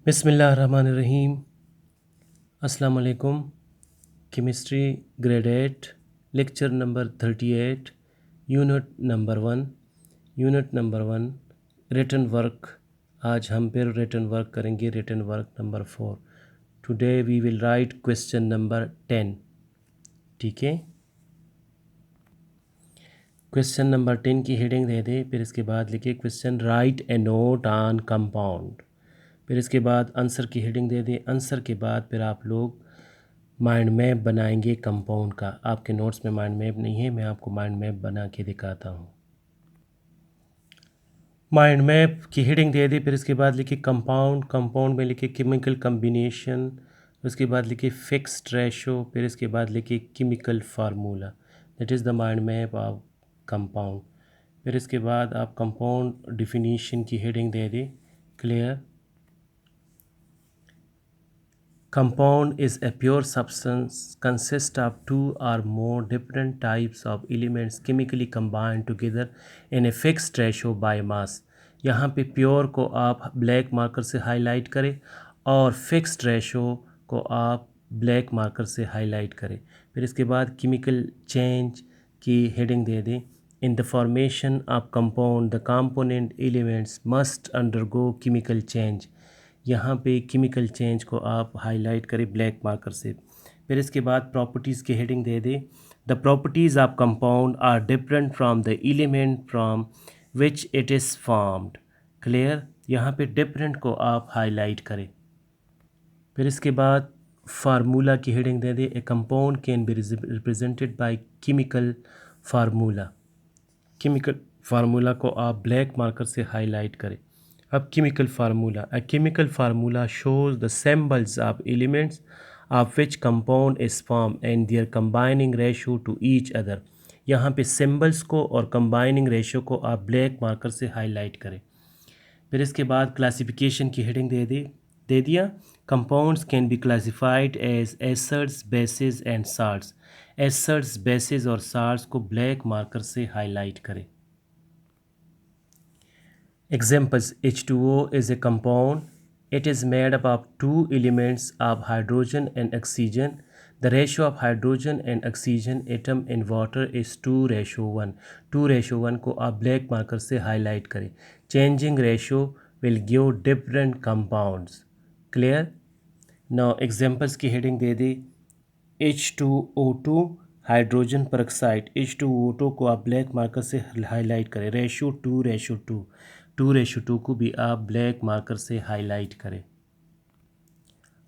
बिस्मिल्लाहिर्रहमानिर्रहीम। अस्सलाम वालेकुम। Chemistry grade 8 lecture number 38 unit number 1 written work. आज हम फिर रिटन वर्क करेंगे। Written work number 4। Today we will write question number 10। ठीक है, क्वेश्चन नंबर 10 की हेडिंग दे दे, फिर इसके बाद लिखे question right A note on compound. फिर इसके बाद आंसर की हेडिंग दे दें। आंसर के बाद फिर आप लोग माइंड मैप बनाएंगे कंपाउंड का। आपके नोट्स में माइंड मैप नहीं है, मैं आपको माइंड मैप बना के दिखाता हूँ। माइंड मैप की हेडिंग दे दी, फिर इसके बाद लिखिए कंपाउंड। कंपाउंड में लिखिए केमिकल कम्बिनेशन, उसके बाद लिखिए फिक्स्ड रेशो, फिर इसके बाद लिखिए chemical formula. That is the mind map of compound. फिर इसके बाद आप कंपाउंड डिफिनीशन की हेडिंग दे दें clear. Compound is a pure substance consists of two or more different types of elements chemically combined together in a fixed ratio by mass। यहाँ पे pure को आप ब्लैक मार्कर से हाईलाइट करें और फिक्स्ड रेशो को आप ब्लैक मार्कर से हाईलाइट करें। फिर इसके बाद केमिकल चेंज की हेडिंग दे दें। In the formation of compound the component elements must undergo chemical change. यहाँ पे केमिकल चेंज को आप हाईलाइट करें ब्लैक मार्कर से। फिर इसके बाद प्रॉपर्टीज़ की हेडिंग दे दें। The properties of compound are different from the element from which it is formed. Clear, यहाँ पे डिफरेंट को आप हाईलाइट करें। फिर इसके बाद फार्मूला की हेडिंग दे दें। A compound can be represented by chemical formula. Chemical formula को आप ब्लैक मार्कर से हाईलाइट करें। अब chemical formula, a chemical formula shows the symbols of elements of which compound is form and their combining ratio to each other. यहाँ पे symbols को और combining ratio को आप ब्लैक मार्कर से हाईलाइट करें। फिर इसके बाद क्लासिफिकेशन की हेडिंग दे दिया। Compounds can be classified as acids, bases and salts. Acids, bases और साल्ट्स को ब्लैक मार्कर से हाईलाइट करें। Examples: H2O is a compound. It is made up of two elements of hydrogen and oxygen. The ratio of hydrogen and oxygen atom in water is 2:1। 2:1 को आप black marker से highlight करें। Changing ratio will give different compounds। Clear? Now examples की heading दे दी। H2O2 hydrogen peroxide. H2O2 को आप black marker से highlight करें। रेशो 2:2। 2:2 को भी आप ब्लैक मार्कर से हाईलाइट करें।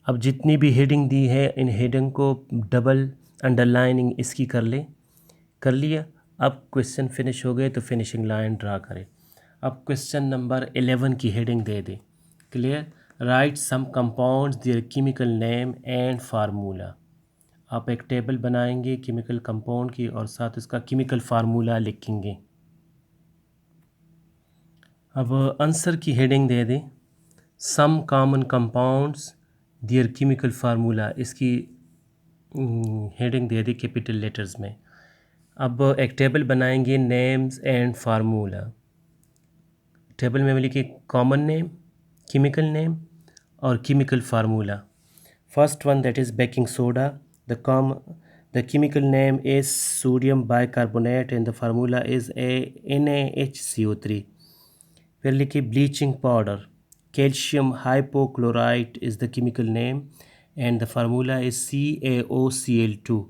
अब जितनी भी हेडिंग दी है इन हेडिंग को डबल अंडरलाइनिंग इसकी कर लिया। अब क्वेश्चन फिनिश हो गए तो फिनिशिंग लाइन ड्रा करें। अब क्वेश्चन नंबर 11 की हेडिंग दे दें clear. Write some compounds their chemical name and formula. आप एक टेबल बनाएंगे केमिकल कंपाउंड की और साथ इसका केमिकल फार्मूला लिखेंगे। अब आंसर की हेडिंग दे दें। Some common compounds their chemical formula, इसकी हेडिंग दे दी कैपिटल लेटर्स में। अब एक टेबल बनाएंगे नेम्स एंड फार्मूला। टेबल में लिखिए कॉमन नेम, केमिकल नेम और chemical formula. First one that is baking soda. The chemical name is sodium bicarbonate and the formula is NaHCO3। फिर लिखिए bleaching powder. Calcium hypochlorite is the chemical name and the formula is CaOCl2।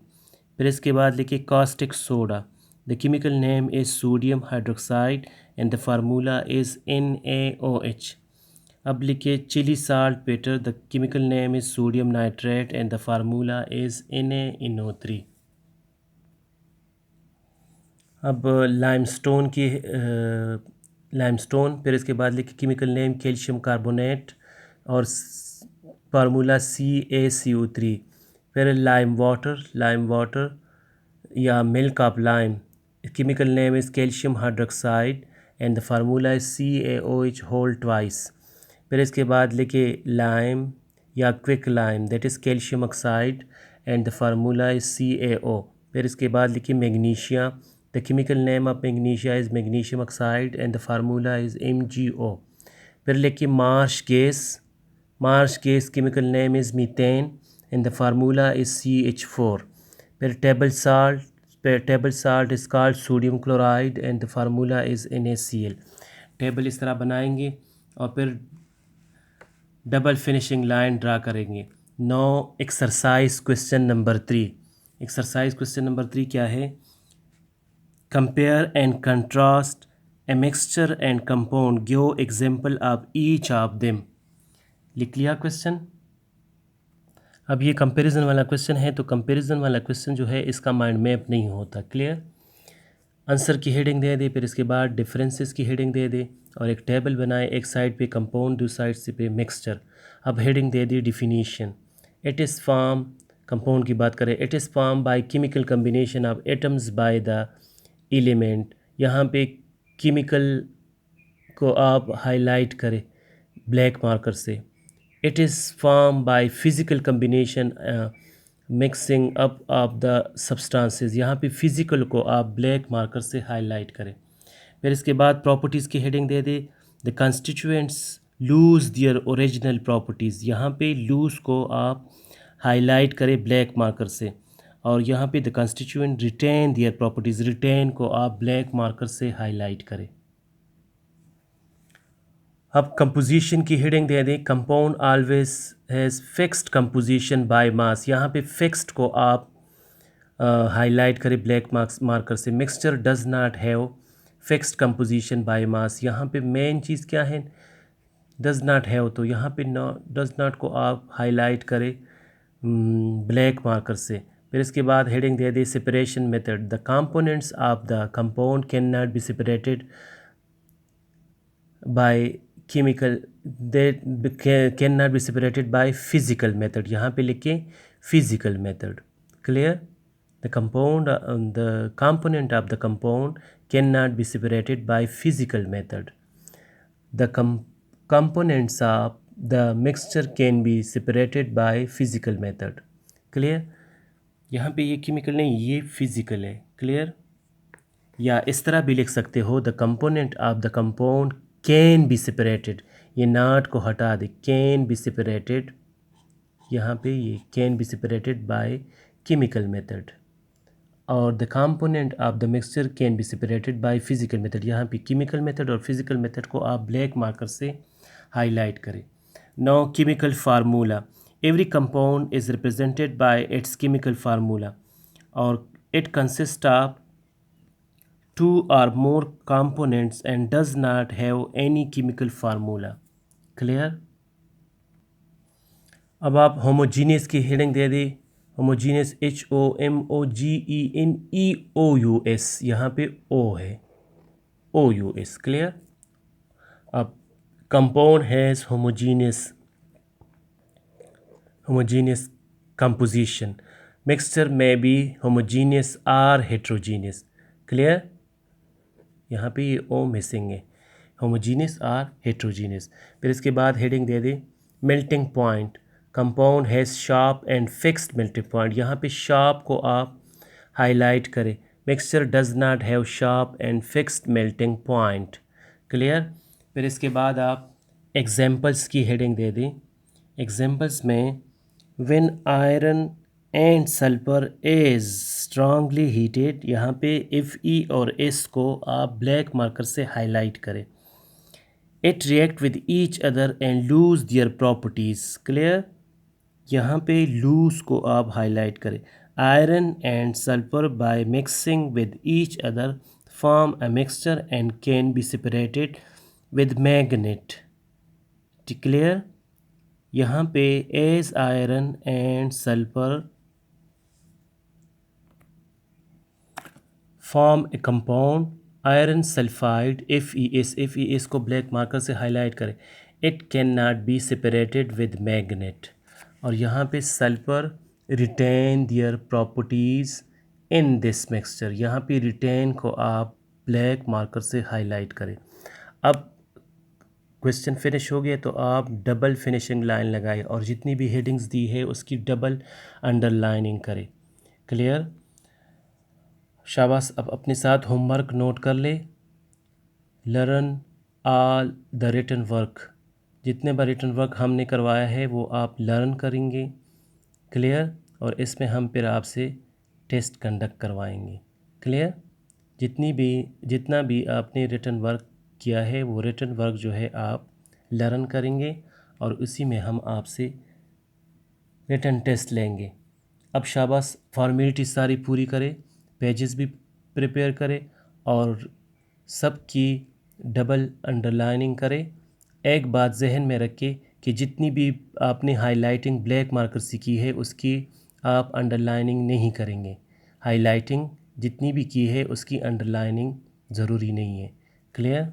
फिर इसके बाद लिखिए caustic soda। The chemical name is sodium hydroxide and the formula is NaOH। अब लिखिए Chile saltpetre. The chemical name is sodium nitrate and the formula is NaNO3। अब limestone, फिर इसके बाद लिखिए केमिकल नेम कैल्शियम कार्बोनेट और formula CaCO3। फिर lime water या milk of lime, chemical name is calcium hydroxide and the formula is CaOH whole twice. फिर इसके बाद लिखिए लाइम या quicklime that is calcium oxide and the formula is CaO। फिर इसके बाद लिखिए magnesia. The chemical name of magnesia is magnesium oxide and the formula is MgO। फिर लिखिए marsh gas. Marsh gas chemical name is methane and the formula is CH4. फिर table salt is called sodium chloride and the formula is NaCl. Table इस तरह बनाएंगे और फिर double finishing line draw करेंगे. Now exercise question number 3. Exercise question number 3 क्या है? Compare and contrast a mixture and compound, give example of each of them. लिख लिया क्वेश्चन. अब ये कंपैरिजन वाला क्वेश्चन है, तो कंपैरिजन वाला क्वेश्चन जो है इसका माइंड मैप नहीं होता. क्लियर? आंसर की हेडिंग दे दे, फिर इसके बाद डिफरेंसेस की हेडिंग दे दे और एक टेबल बनाए, एक साइड पे कंपाउंड दूसरी साइड से पे मिक्सचर. अब हेडिंग दे दी definition. It is form, compound की बात करें, it is form by chemical combination of atoms by the element. यहाँ पे केमिकल को आप हाईलाइट करें ब्लैक मार्कर से. It is form by physical combination mixing up of the substances. यहाँ पे फिज़िकल को आप ब्लैक मार्कर से हाईलाइट करें. फिर इसके बाद प्रॉपर्टीज़ की हेडिंग दे दे. The constituents lose their original properties. यहाँ पे लूज़ को आप हाईलाइट करें ब्लैक मार्कर से, और यहाँ पे the constituent retain their properties, retain को आप ब्लैक मार्कर से हाईलाइट करें. अब कंपोजिशन की हेडिंग दे दें. Compound always has fixed composition by mass. यहाँ पे फिक्स्ड को आप हाईलाइट करें ब्लैक मार्कर से. Mixture does not have fixed composition by mass. यहाँ पे मेन चीज़ क्या है? Does not have. तो यहाँ पे डज नॉट को आप हाईलाइट करें ब्लैक मार्कर से. फिर इसके बाद हेडिंग दे दी separation method. The components of the compound can not be separated by chemical, that can not be separated by physical method. यहाँ पे लिखें physical method. Clear? The component of the compound cannot be separated by physical method. The components of the mixture can be separated by physical method. Clear? यहाँ पे ये chemical नहीं, ये physical है. Clear? या इस तरह भी लिख सकते हो, the component of the compound can be separated. ये नॉट को हटा दे, कैन बी सेपरेटेड. यहाँ पे ये can be separated by chemical method. और the component of the mixture can be separated by physical method. यहाँ पे केमिकल मेथड और फिज़िकल मेथड को आप ब्लैक मार्कर से हाईलाइट करें. No chemical formula. Every compound is represented by its chemical formula, और it consist of two or more components and does not have any chemical formula. Clear? अब आप homogeneous की heading दे दी. Homogeneous HOMOGENEOUS. यहाँ पे O है, OUS. Clear? अब compound has homogeneous composition. Mixture may be homogeneous or heterogeneous. Clear? यहाँ पे ये ओ मिसिंग है, होमोजीनियस और हेट्रोजीनियस. फिर इसके बाद हेडिंग दे दे melting point. Compound has sharp and fixed melting point. यहाँ पे शार्प को आप हाईलाइट करें. Mixture does not have sharp and fixed melting point. Clear? फिर इसके बाद आप एग्जांपल्स की हेडिंग दे दें. एग्जांपल्स में when iron and sulphur is strongly heated. यहाँ पे इफ़ ई और एस को आप ब्लैक मार्कर से हाईलाइट करें. It react with each other and lose their properties. Clear? यहाँ पे लूज को आप हाईलाइट करें. Iron and sulphur by mixing with each other form a mixture and can be separated with magnet. Clear? यहाँ पे as iron and sulphur form a compound iron sulphide FeS को black marker से highlight करें. It can not be separated with magnet. और यहाँ पे sulphur retain their properties in this mixture. यहाँ पे रिटेन को आप ब्लैक मार्कर से हाईलाइट करें. अब क्वेश्चन फिनिश हो गया तो आप डबल फिनिशिंग लाइन लगाएं और जितनी भी हेडिंग्स दी है उसकी डबल अंडरलाइनिंग करें. क्लियर? शाबाश. अब अपने साथ होमवर्क नोट कर ले. Learn all the written work. जितने बार रिटर्न वर्क हमने करवाया है वो आप लर्न करेंगे, क्लियर। और इसमें हम फिर आपसे टेस्ट कंडक्ट करवाएंगे, क्लियर। जितना भी आपने रिटर्न वर्क किया है वो रिटर्न वर्क जो है आप लर्न करेंगे और उसी में हम आपसे रिटर्न टेस्ट लेंगे। अब शाबाश, फॉर्मेलिटी सारी पूरी करें, पेजेस भी प्रिपेयर करें और सबकी डबल अंडरलाइनिंग करें। एक बात जहन में रखें कि जितनी भी आपने हाइलाइटिंग ब्लैक मार्कर से की है उसकी आप अंडरलाइनिंग नहीं करेंगे। हाइलाइटिंग जितनी भी की है उसकी अंडरलाइनिंग ज़रूरी नहीं है, क्लियर।